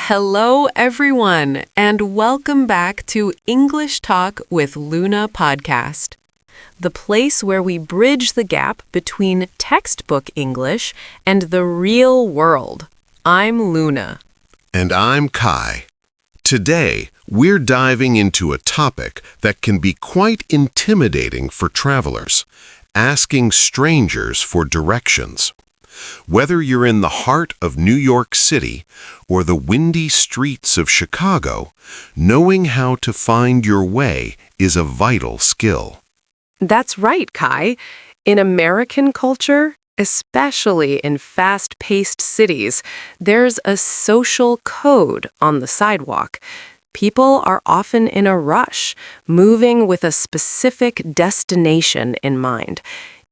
Hello, everyone, and welcome back to English Talk with Luna podcast, the place where we bridge the gap between textbook English and the real world. I'm Luna. And I'm Kai. Today, we're diving into a topic that can be quite intimidating for travelers, asking strangers for directions. Whether you're in the heart of New York City or the windy streets of Chicago, knowing how to find your way is a vital skill. That's right, Kai. In American culture, especially in fast-paced cities, there's a social code on the sidewalk. People are often in a rush, moving with a specific destination in mind.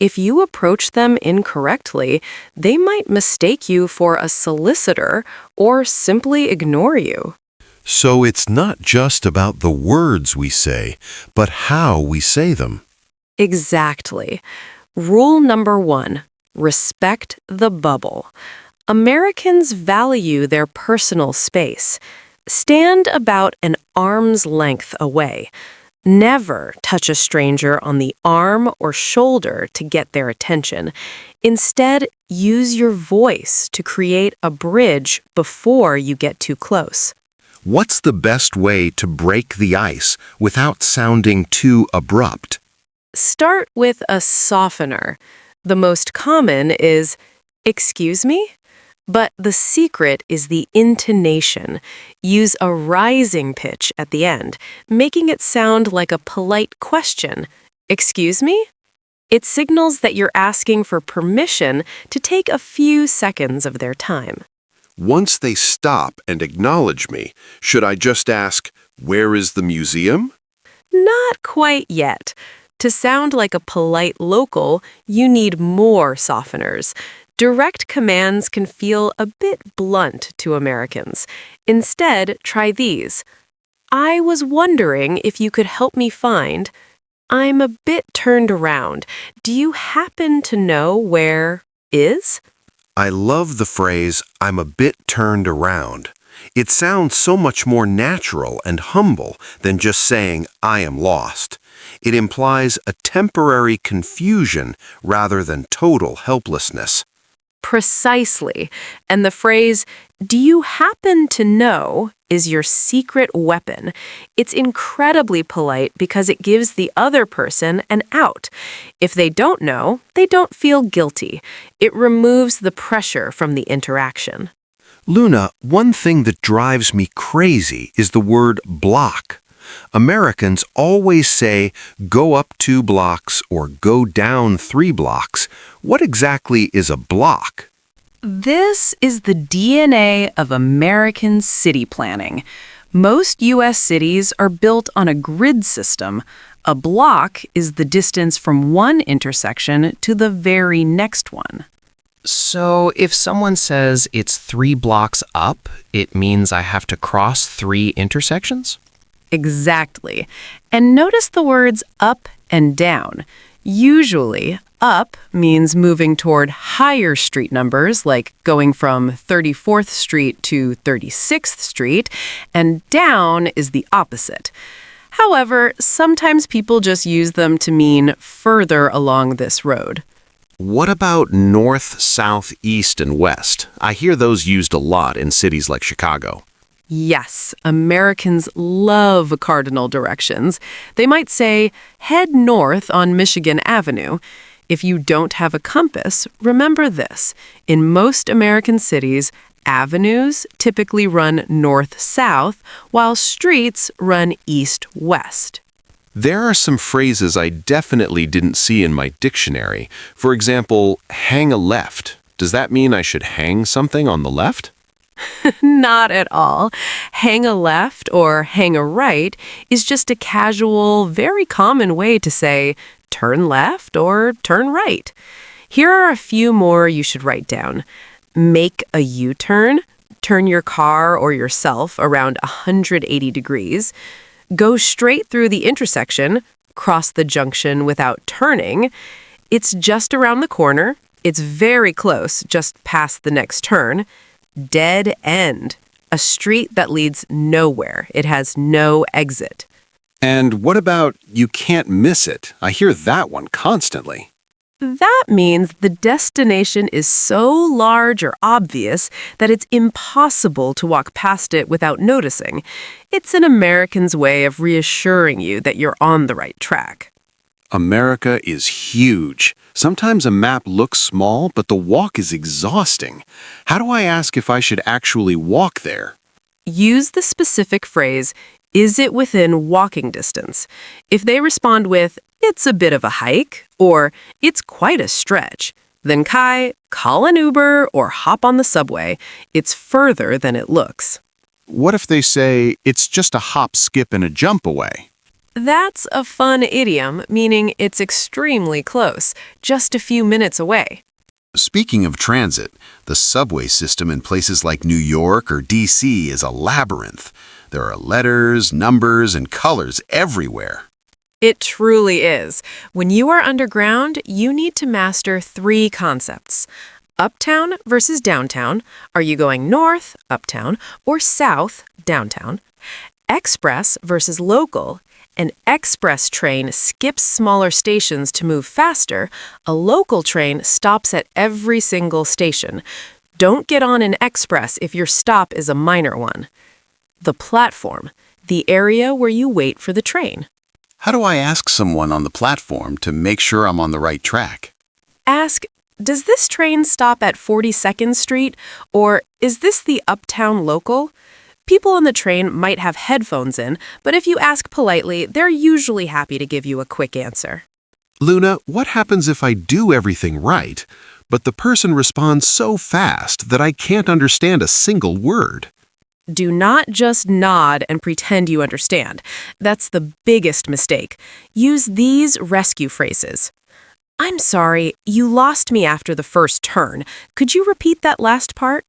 If you approach them incorrectly, they might mistake you for a solicitor or simply ignore you. So it's not just about the words we say, but how we say them. Exactly. Rule number 1, respect the bubble. Americans value their personal space. Stand about an arm's length away. Never touch a stranger on the arm or shoulder to get their attention. Instead, use your voice to create a bridge before you get too close. What's the best way to break the ice without sounding too abrupt? Start with a softener. The most common is, "Excuse me?" But the secret is the intonation. Use a rising pitch at the end, making it sound like a polite question. "Excuse me?" It signals that you're asking for permission to take a few seconds of their time. Once they stop and acknowledge me, should I just ask, "Where is the museum?" Not quite yet. To sound like a polite local, you need more softeners. Direct commands can feel a bit blunt to Americans. Instead, try these. "I was wondering if you could help me find. I'm a bit turned around. Do you happen to know where is?" I love the phrase, "I'm a bit turned around." It sounds so much more natural and humble than just saying, "I am lost." It implies a temporary confusion rather than total helplessness. Precisely. And the phrase, "Do you happen to know?" is your secret weapon. It's incredibly polite because it gives the other person an out. If they don't know, they don't feel guilty. It removes the pressure from the interaction. Luna, one thing that drives me crazy is the word block. Americans always say, "Go up 2 blocks" or "Go down 3 blocks." What exactly is a block? This is the DNA of American city planning. Most U.S. cities are built on a grid system. A block is the distance from one intersection to the very next one. So if someone says it's 3 blocks up, it means I have to cross 3 intersections? Exactly. And notice the words up and down. Usually, up means moving toward higher street numbers, like going from 34th Street to 36th Street, and down is the opposite. However, sometimes people just use them to mean further along this road. What about north, south, east, and west? I hear those used a lot in cities like Chicago. Yes, Americans love cardinal directions. They might say, "Head north on Michigan Avenue." If you don't have a compass, remember this. In most American cities, avenues typically run north-south, while streets run east-west. There are some phrases I definitely didn't see in my dictionary. For example, hang a left. Does that mean I should hang something on the left? Not at all. Hang a left or hang a right is just a casual, very common way to say turn left or turn right. Here are a few more you should write down. Make a U-turn. Turn your car or yourself around 180 degrees. Go straight through the intersection. Cross the junction without turning. It's just around the corner. It's very close, just past the next turn. Dead end. A street that leads nowhere. It has no exit. And what about you can't miss it? I hear that one constantly. That means the destination is so large or obvious that it's impossible to walk past it without noticing. It's an American's way of reassuring you that you're on the right track. America is huge. Sometimes a map looks small, but the walk is exhausting. How do I ask if I should actually walk there? Use the specific phrase, "Is it within walking distance?" If they respond with, "It's a bit of a hike," or "It's quite a stretch," then call an Uber or hop on the subway. It's further than it looks. What if they say it's just a hop, skip, and a jump away? That's a fun idiom, meaning it's extremely close, just a few minutes away. Speaking of transit, the subway system in places like New York or D.C. is a labyrinth. There are letters, numbers, and colors everywhere. It truly is. When you are underground, you need to master 3 concepts. Uptown versus downtown. Are you going north, uptown, or south, downtown? Express versus local. An express train skips smaller stations to move faster. A local train stops at every single station. Don't get on an express if your stop is a minor one. The platform, the area where you wait for the train. How do I ask someone on the platform to make sure I'm on the right track? Ask, does this train stop at 42nd Street? Or is this the Uptown local? People on the train might have headphones in, but if you ask politely, they're usually happy to give you a quick answer. Luna, what happens if I do everything right, but the person responds so fast that I can't understand a single word? Do not just nod and pretend you understand. That's the biggest mistake. Use these rescue phrases. "I'm sorry, you lost me after the first turn. Could you repeat that last part?"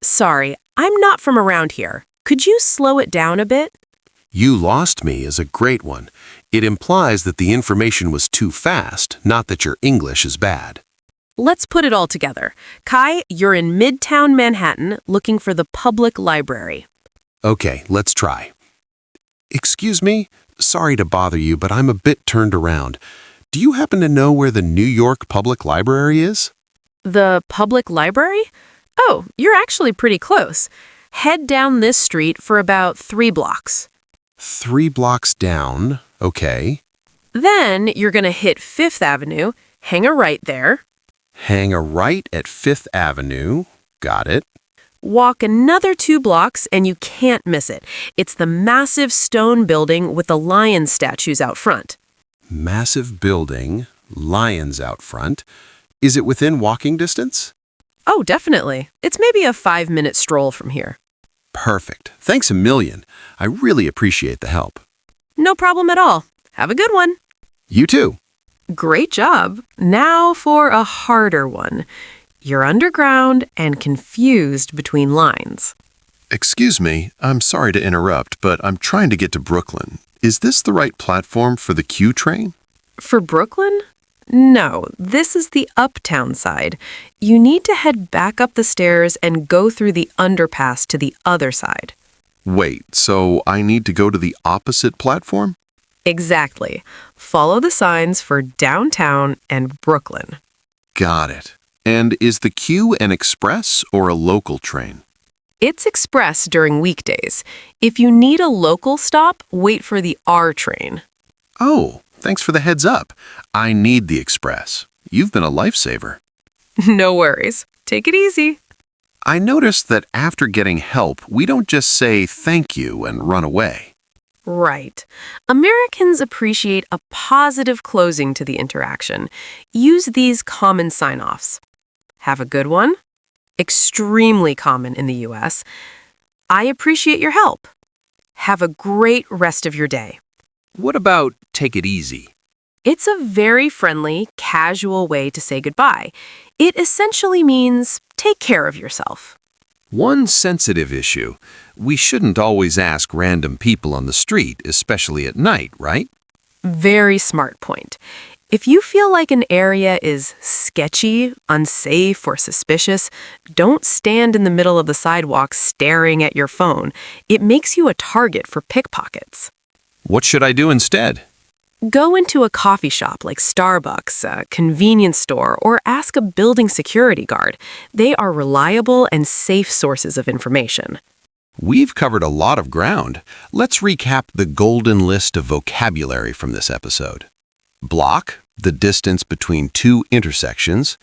"Sorry, I'm not from around here. Could you slow it down a bit?" You lost me is a great one. It implies that the information was too fast, not that your English is bad. Let's put it all together. Kai, you're in Midtown Manhattan looking for the public library. Okay, let's try. Excuse me? Sorry to bother you, but I'm a bit turned around. Do you happen to know where the New York Public Library is? The public library? Oh, you're actually pretty close. Head down this street for about 3 blocks. 3 blocks down, okay. Then you're going to hit 5th Avenue, hang a right there. Hang a right at 5th Avenue. Got it. Walk another 2 blocks and you can't miss it. It's the massive stone building with the lion statues out front. Massive building, lions out front. Is it within walking distance? Oh, definitely. It's maybe a 5-minute stroll from here. Perfect. Thanks a million. I really appreciate the help. No problem at all. Have a good one. You too. Great job. Now for a harder one. You're underground and confused between lines. Excuse me, I'm sorry to interrupt, but I'm trying to get to Brooklyn. Is this the right platform for the Q train? For Brooklyn? No, this is the uptown side. You need to head back up the stairs and go through the underpass to the other side. Wait, so I need to go to the opposite platform? Exactly. Follow the signs for downtown and Brooklyn. Got it. And is the Q an express or a local train? It's express during weekdays. If you need a local stop, wait for the R train. Oh, thanks for the heads up. I need the express. You've been a lifesaver. No worries. Take it easy. I noticed that after getting help, we don't just say thank you and run away. Right. Americans appreciate a positive closing to the interaction. Use these common sign-offs. Have a good one. Extremely common in the U.S. I appreciate your help. Have a great rest of your day. What about take it easy? It's a very friendly, casual way to say goodbye. It essentially means take care of yourself. One sensitive issue. We shouldn't always ask random people on the street, especially at night, right? Very smart point. If you feel like an area is sketchy, unsafe, or suspicious, don't stand in the middle of the sidewalk staring at your phone. It makes you a target for pickpockets. What should I do instead? Go into a coffee shop like Starbucks, a convenience store, or ask a building security guard. They are reliable and safe sources of information. We've covered a lot of ground. Let's recap the golden list of vocabulary from this episode. Block, the distance between two intersections.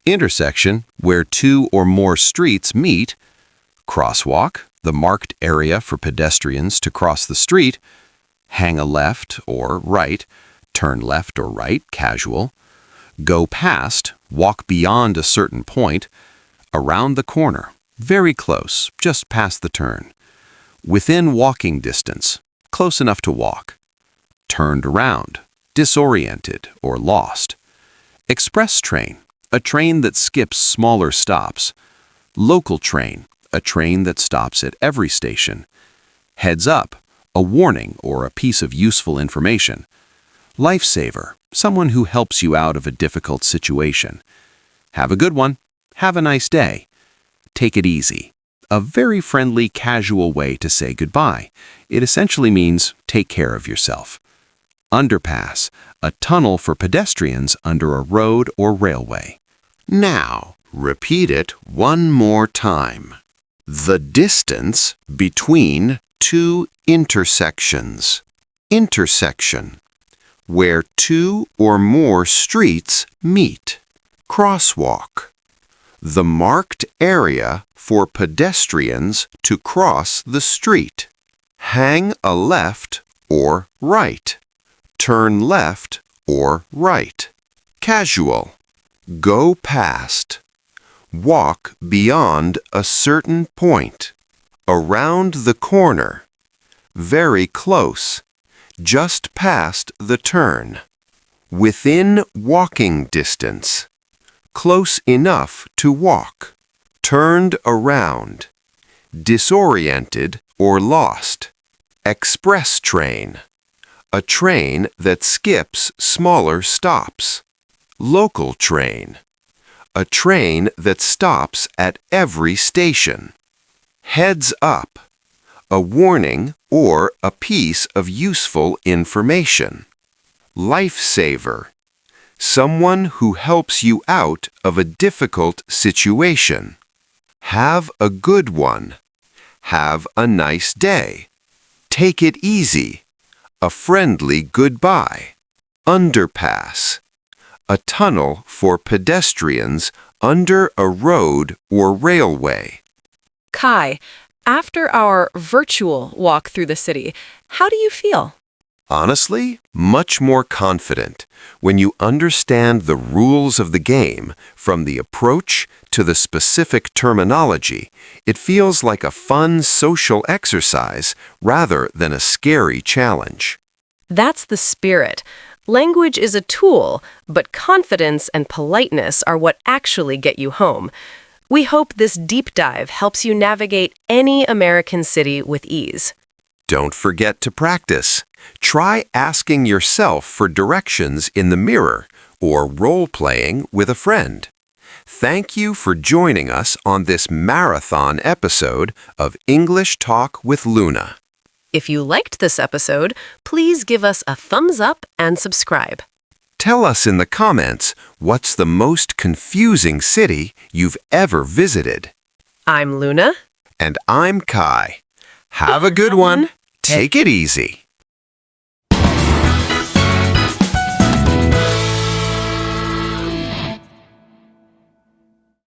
Intersection, where two or more streets meet. Crosswalk, the marked area for pedestrians to cross the street. Hang a left or right, turn left or right, casual. Go past, walk beyond a certain point. Around the corner, very close, just past the turn. Within walking distance, close enough to walk. Turned around, disoriented or lost. Express train, a train that skips smaller stops. Local train, a train that stops at every station. Heads up, a warning or a piece of useful information. Lifesaver, someone who helps you out of a difficult situation. Have a good one. Have a nice day. Take it easy. A very friendly, casual way to say goodbye. It essentially means take care of yourself. Underpass, a tunnel for pedestrians under a road or railway. Now, repeat it one more time. The distance between two intersections. Intersection, where two or more streets meet. Crosswalk, the marked area for pedestrians to cross the street. Hang a left or right. Turn left or right. Casual, go past. Walk beyond a certain point. Around the corner. Very close. Just past the turn. Within walking distance. Close enough to walk. Turned around. Disoriented or lost. Express train. A train that skips smaller stops. Local train. A train that stops at every station. Heads up, a warning or a piece of useful information. Lifesaver, someone who helps you out of a difficult situation. Have a good one. Have a nice day. Take it easy. A friendly goodbye. Underpass, a tunnel for pedestrians under a road or railway. Kai, after our virtual walk through the city, how do you feel? Honestly, much more confident when you understand the rules of the game, from the approach to the specific terminology. It feels like a fun social exercise rather than a scary challenge. That's the spirit. Language is a tool, but confidence and politeness are what actually get you home. We hope this deep dive helps you navigate any American city with ease. Don't forget to practice. Try asking yourself for directions in the mirror or role-playing with a friend. Thank you for joining us on this marathon episode of English Talk with Luna. If you liked this episode, please give us a thumbs up and subscribe. Tell us in the comments what's the most confusing city you've ever visited. I'm Luna. And I'm Kai. Have a good one. Take it easy.